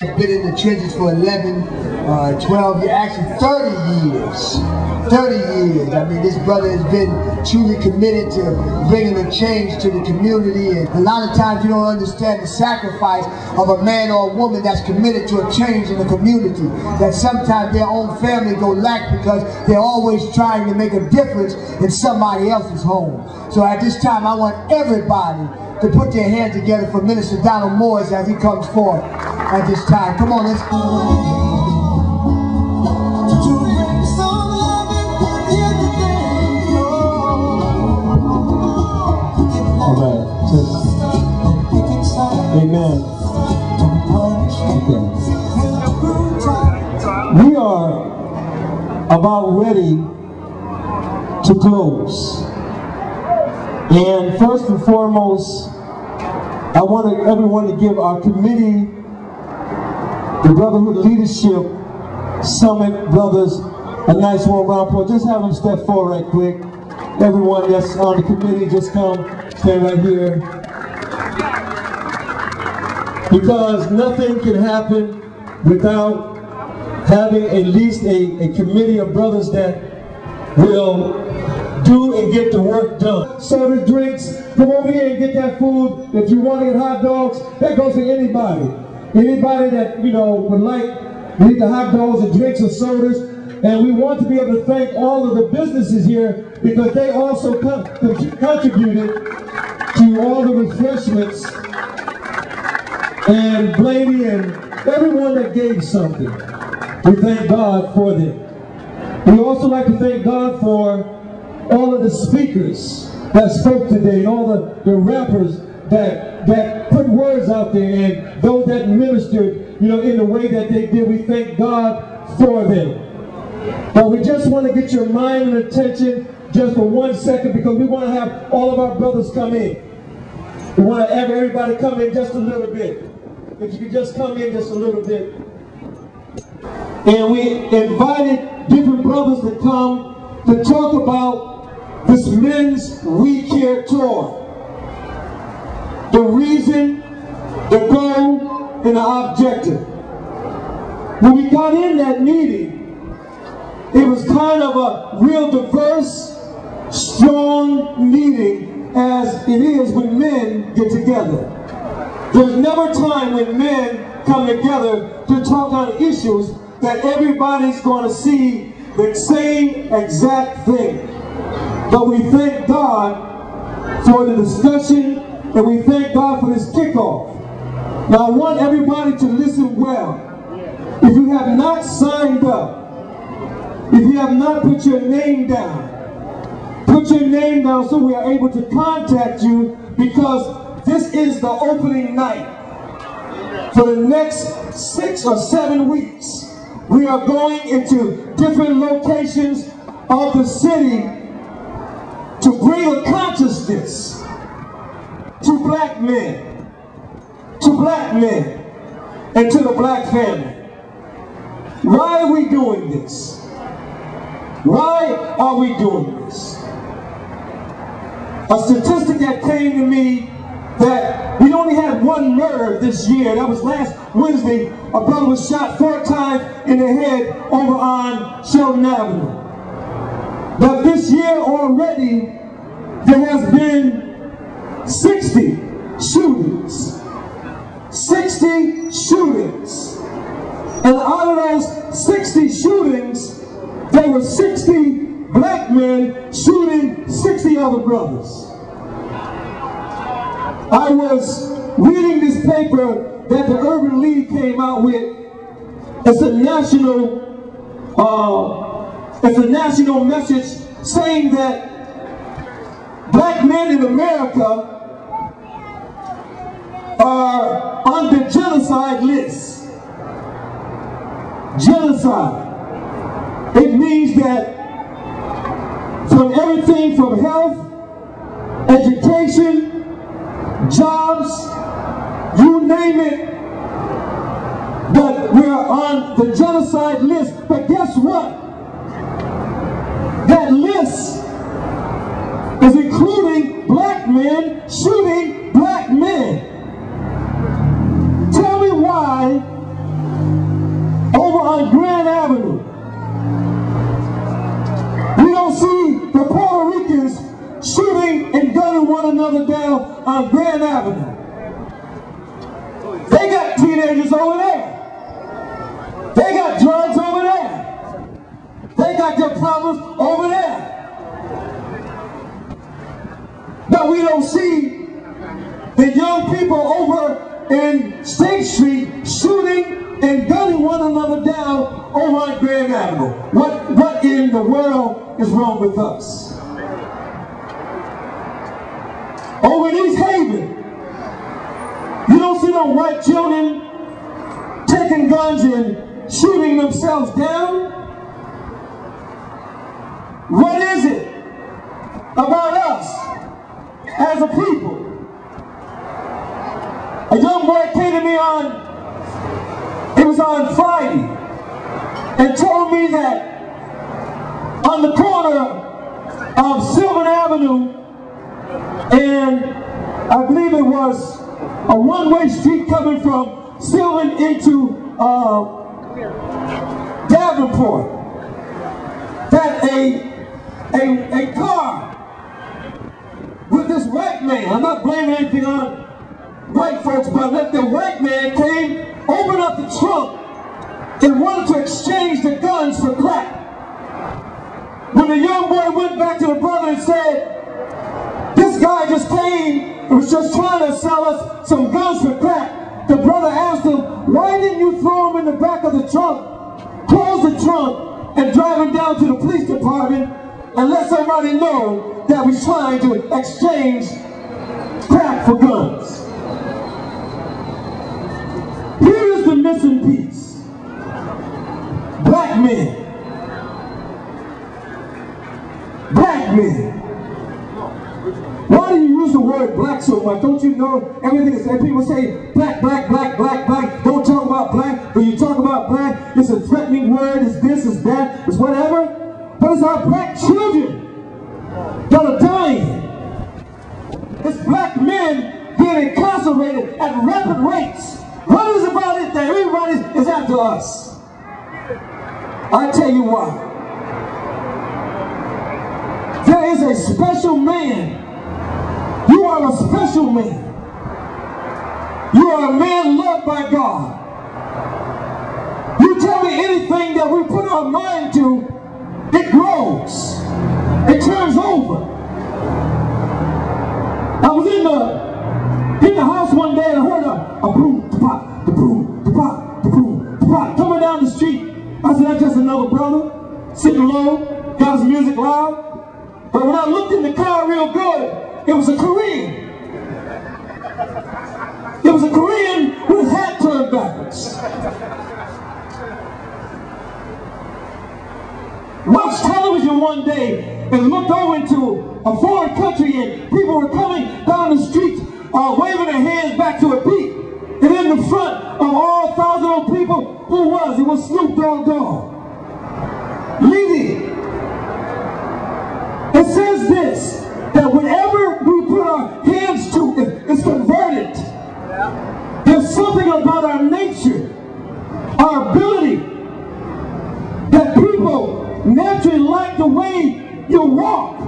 I've been in the trenches for 11, 12 years, actually 30 years. 30 years. I mean, this brother has been truly committed to bringing a change to the community. And a lot of times you don't understand the sacrifice of a man or a woman that's committed to a change in the community. That sometimes their own family go lack because they're always trying to make a difference in somebody else's home. So at this time, I want everybody to put their hands together for Minister Donald Morris as he comes forth at this time. Come on, let's go. Amen. Okay. We are about ready to close. And first and foremost, I want everyone to give our committee, the Brotherhood Leadership Summit brothers, a nice warm round of applause. Just have them step forward right quick. Everyone that's on the committee, just come stand right here. Because nothing can happen without having at least a committee of brothers that will do and get the work done. Soda, drinks, come over here and get that food. If you want to get hot dogs, that goes to anybody. Anybody that, you know, would like, need the hot dogs and drinks and sodas. And we want to be able to thank all of the businesses here because they also contributed to all the refreshments. And Blaney and everyone that gave something, we thank God for them. We also like to thank God for all of the speakers that spoke today, and all the rappers that put words out there, and those that ministered, you know, in the way that they did. We thank God for them. But we just want to get your mind and attention just for 1 second because we want to have all of our brothers come in. We want to have everybody come in just a little bit. If you could just come in just a little bit. And we invited different brothers to come to talk about this Men's We Care Tour. The reason, the goal, and the objective. When we got in that meeting, it was kind of a real diverse, strong meeting as it is when men get together. There's never a time when men come together to talk on issues that everybody's going to see the same exact thing. But we thank God for the discussion, and we thank God for this kickoff. Now I want everybody to listen well. If you have not signed up, if you have not put your name down, put your name down so we are able to contact you, because this is the opening night. For the next 6 or 7 weeks, we are going into different locations of the city to bring a consciousness to black men, and to the black family. Why are we doing this? Why are we doing this? A statistic that came to me that we only had 1 murder this year. That was last Wednesday. A brother was shot 4 times in the head over on Shelton Avenue. But this year already, there has been 60 shootings. 60 shootings. And out of those 60 shootings, there were 60 black men shooting 60 other brothers. I was reading this paper that the Urban League came out with. It's a national message saying that black men in America are on the genocide list. Genocide. It means that from everything from health, education, jobs, you name it, that we're on the genocide list. But guess what? That list is including black men shooting black men. Tell me why another down on Grand Avenue. They got teenagers over there. They got drugs over there. They got their problems over there. But we don't see the young people over in State Street shooting and gunning one another down over on Grand Avenue. What in the world is wrong with us? Over in East Haven, you don't see no white children taking guns and shooting themselves down. What is it about us as a people? A young boy came to me it was on Friday, and told me that on the corner of Sylvan Avenue and I believe it was a one-way street coming from Sylvan into Davenport, that a car with this white man, I'm not blaming anything on white folks, but that the white man came, opened up the trunk, and wanted to exchange the guns for crack. When the young boy went back to the brother and said, this guy just came and was just trying to sell us some guns for crack, the brother asked him, why didn't you throw him in the back of the trunk, close the trunk, and drive him down to the police department and let somebody know that we're trying to exchange crack for guns? Here is the missing piece. Black men. Black men. Why do you use the word black so much? Don't you know everything is said? People say black, black, black, black, black. Don't talk about black. When you talk about black, it's a threatening word. It's this, it's that, it's whatever. But it's our black children that are dying. It's black men being incarcerated at rapid rates. What is about it that everybody is after us? I tell you why. There is a special man. You are a special man. You are a man loved by God. You tell me anything that we put our mind to, it grows. It turns over. I was in the house one day and I heard a boom, da-pop, da-boom, da-pop, da-boom, da-pop coming down the street. I said, that's just another brother sitting low, got his music loud. But when I looked in the car real good, it was a Korean. It was a Korean with his hat turned backwards. Watched television one day and looked over into a foreign country and people were coming down the streets waving their hands back to a beat. And in the front of all 1,000 old people, who was? It was Snoop Dogg. Leading. It says this, that whenever we put our hands to it, it's converted. There's something about our nature, our ability, that people naturally like the way you walk.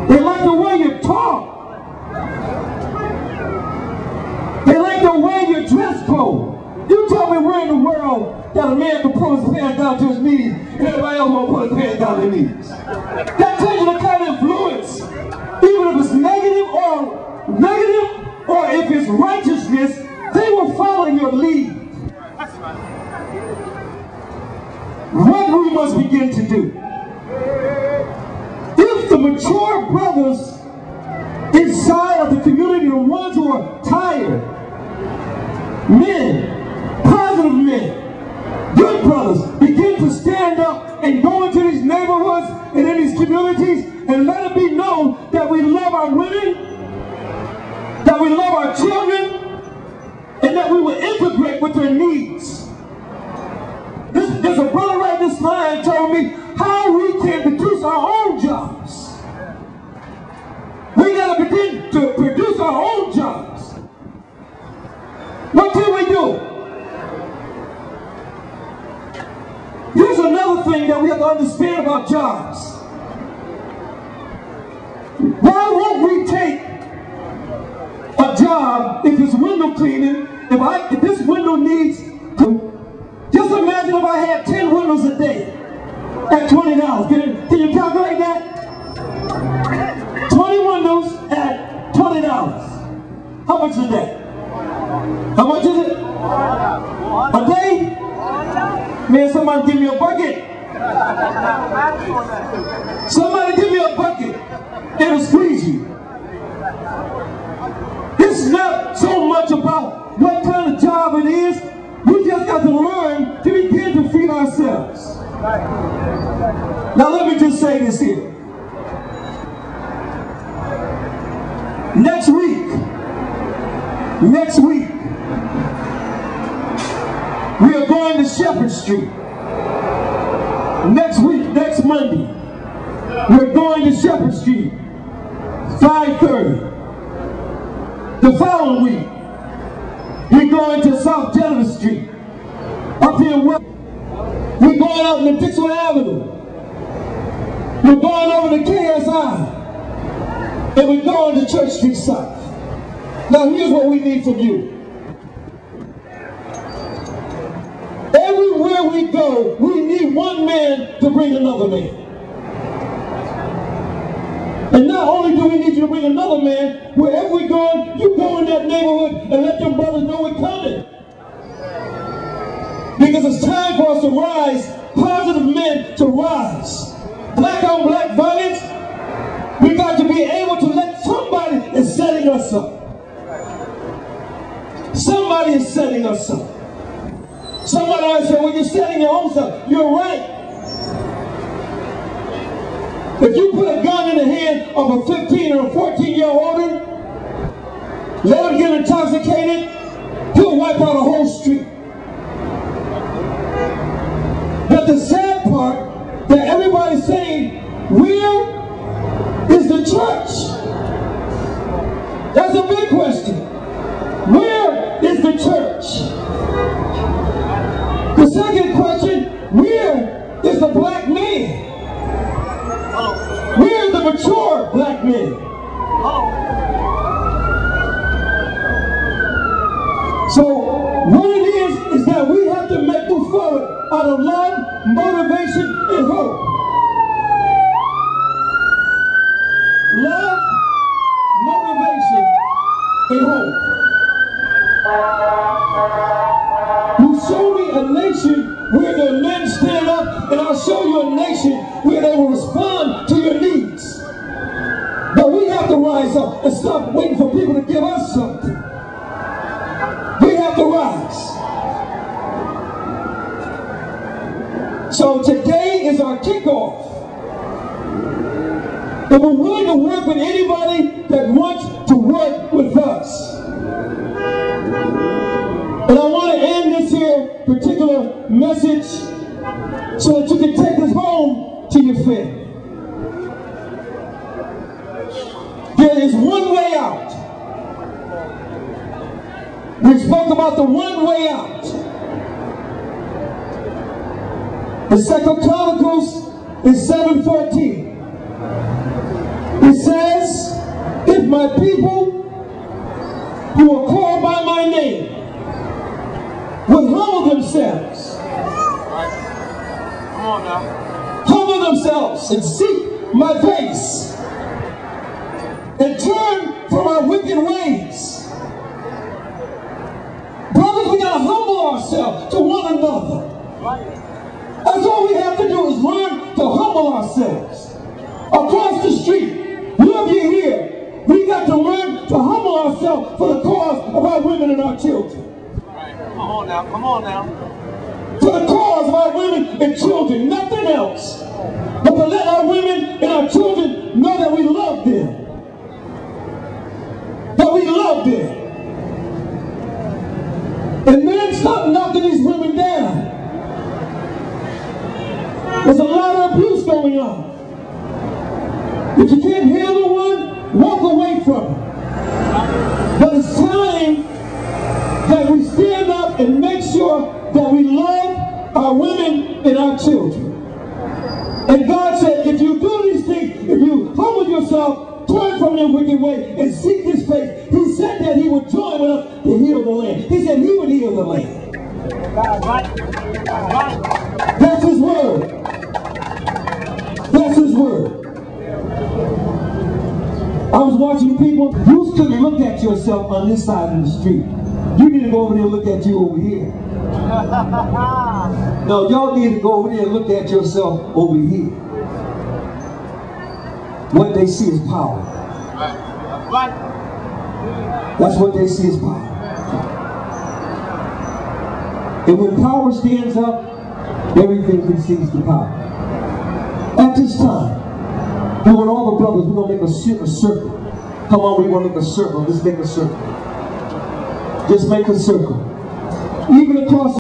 They like the way you talk. They like the way you dress code. You tell me where in the world that a man can pull his pants down to his knees and everybody else won't pull his pants down to their knees. That tells you the kind of influence, even if it's negative or if it's righteousness, they will follow your lead. What we must begin to do. If the mature brothers inside of the community, the ones who are tired, men, positive men, good brothers, begin to stand up and go into these neighborhoods and in these communities and let it be known that we love our women, that we love our children, and that we will integrate with their needs. There's a brother right this line told me how we can produce our own jobs. We got to begin to produce our own jobs. What can we do? Here's another thing that we have to understand about jobs. Why won't we take window cleaning, if this window needs to, just imagine if I had 10 windows a day at $20. Can you calculate that? 20 windows at $20. How much is that? How much is it? A day? Man, somebody give me a bucket. Somebody give me a bucket. It'll squeeze you. It's not so much about what kind of job it is. We just got to learn to begin to feed ourselves. Now let me just say this here. Next week, we are going to Shepard Street. Next week, next Monday, we're going to Shepard Street, 5:30. The following week, we're going to South Genese Street, up here in Westville. We're going out in the Dixwell Avenue. We're going over to KSI. And we're going to Church Street South. Now here's what we need from you. Everywhere we go, we need one man to bring another man. And not only do we need you to bring another man, wherever we're going, you go in that neighborhood and let them brothers know we're coming. Because it's time for us to rise, positive men to rise. Black on black violence, we got to be able to let somebody is setting us up. Somebody is setting us up. Somebody always said, well, you're setting your own stuff. You're right. If you put a gun in the hand of a 15 or a 14-year-old, let him get intoxicated, he'll wipe out a whole street. But the sad part that everybody's saying, where is the church? That's a big question. Where is the church? The second question, where is the black man? Where is the mature black man? So what it is that we have to move forward out of love, motivation, and hope. Love, motivation, and hope. You show me a nation where the men stand up, and I'll show you a nation where they will respond to your needs. But we have to rise up and stop waiting for people to give us something. We have to rise. So today is our kickoff. And we're willing to work with anybody that wants to work with us. And I want to end this here particular message so that you can take this home to your family. There is one way out. We spoke about the one way out. The 2 Chronicles is 7:14. It says, if my people who are called by my name will humble themselves. Come on now. Humble themselves and seek my face and turn from our wicked ways. Brothers, we gotta humble ourselves to one another. That's all we have to do is learn to humble ourselves. Across the street, look you here, we got to learn to humble ourselves for the cause of our women and our children. Come on now, come on now. For the cause of our women and children, nothing else. But to let our women and our children know that we love them. That we love them. And men, stop knocking these women down. There's a lot of abuse going on. If you can't handle one, walk away from it. But it's time that we stand up and make sure that we love our women and our children. And God said, if you do these things, if you humble yourself, turn from your wicked way, and seek His face, He said that said he would join with us to heal the land. He said he would heal the land. That's his word. That's his word. I was watching people. You couldn't look at yourself on this side of the street. You need to go over there and look at you over here. No, y'all need to go over there and look at yourself over here. What they see is power. That's what they see is power. And when power stands up, everything concedes the power. At this time, we want all the brothers, we're going to make a circle. Come on, we want to make a circle. Let's make a circle. Just make a circle. Even across